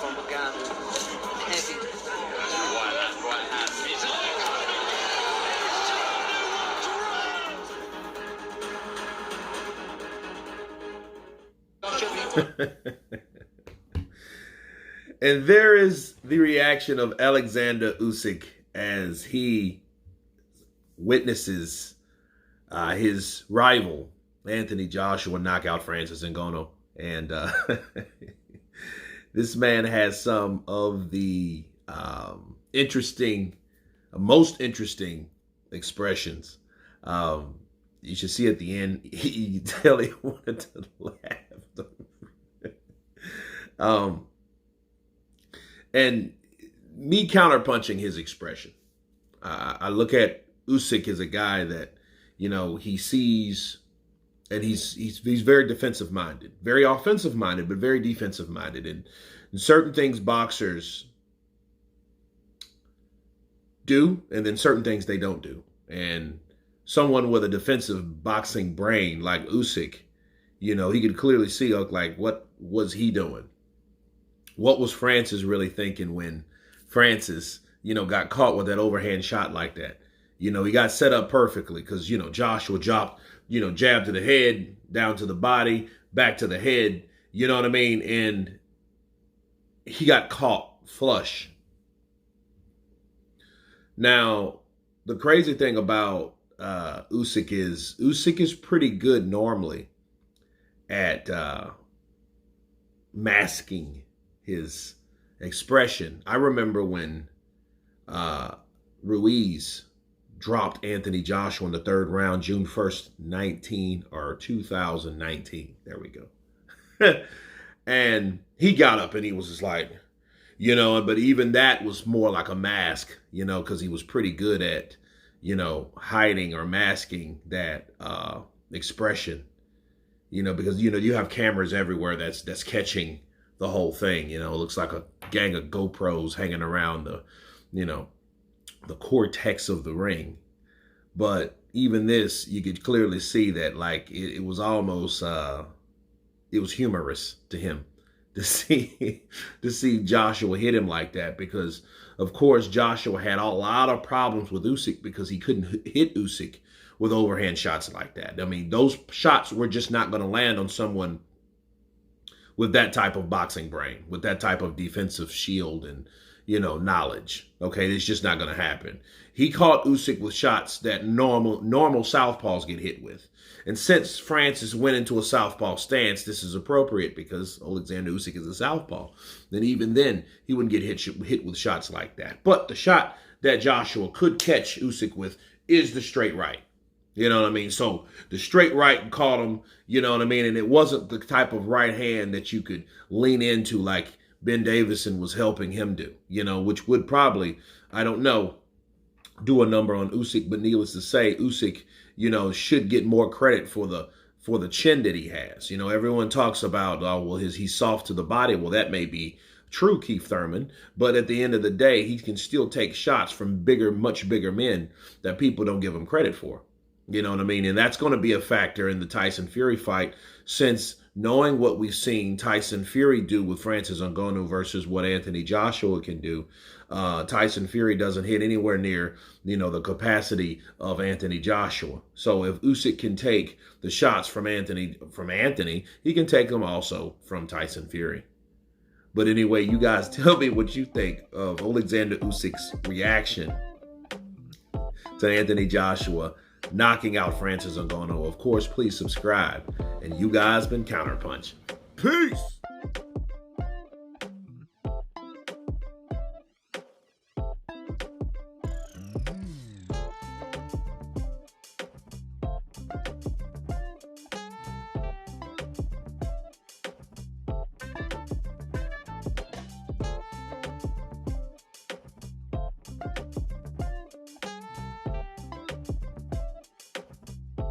from Ngannou. Heavy. Why that right hand is And there is the reaction of Oleksandr Usyk as he witnesses his rival, Anthony Joshua, knock out Francis Ngannou. And this man has some of the most interesting expressions. You should see at the end, you tell he wanted to laugh. And me counterpunching his expression. I look at Usyk as a guy that, you know, he sees, and he's very defensive minded, very offensive minded, but very defensive minded. And certain things boxers do, and then certain things they don't do. And someone with a defensive boxing brain like Usyk, you know, he could clearly see, like, what was he doing? What was Francis really thinking when Francis, you know, got caught with that overhand shot like that? You know, he got set up perfectly because, you know, Joshua dropped, you know, jab to the head, down to the body, back to the head, you know what I mean? And he got caught flush. Now, the crazy thing about Usyk is pretty good normally at masking his expression. I remember when Ruiz dropped Anthony Joshua in the third round, June 1st, 2019. There we go. And he got up and he was just like, you know, but even that was more like a mask, you know, because he was pretty good at, you know, hiding or masking that expression, you know, because, you know, you have cameras everywhere that's catching the whole thing. You know, it looks like a gang of GoPros hanging around the, you know, the cortex of the ring. But even this, you could clearly see that, like, it was almost, it was humorous to him to see Joshua hit him like that, because of course Joshua had a lot of problems with Usyk because he couldn't hit Usyk with overhand shots like that. I mean, those shots were just not going to land on someone with that type of boxing brain, with that type of defensive shield and, you know, knowledge. Okay, it's just not going to happen. He caught Usyk with shots that normal southpaws get hit with. And since Francis went into a southpaw stance, this is appropriate because Oleksandr Usyk is a southpaw. Then even then, he wouldn't get hit with shots like that. But the shot that Joshua could catch Usyk with is the straight right. You know what I mean? So the straight right caught him, you know what I mean? And it wasn't the type of right hand that you could lean into like Ben Davison was helping him do, you know, which would probably, I don't know, do a number on Usyk. But needless to say, Usyk, you know, should get more credit for the chin that he has. You know, everyone talks about, oh, well, he's soft to the body. Well, that may be true, Keith Thurman, but at the end of the day, he can still take shots from much bigger men that people don't give him credit for. You know what I mean? And that's going to be a factor in the Tyson Fury fight, since knowing what we've seen Tyson Fury do with Francis Ngannou versus what Anthony Joshua can do, Tyson Fury doesn't hit anywhere near, you know, the capacity of Anthony Joshua. So if Usyk can take the shots from Anthony, he can take them also from Tyson Fury. But anyway, you guys tell me what you think of Oleksandr Usyk's reaction to Anthony Joshua knocking out Francis Ngannou. Of course, please subscribe. And you guys been Counterpunch. Peace!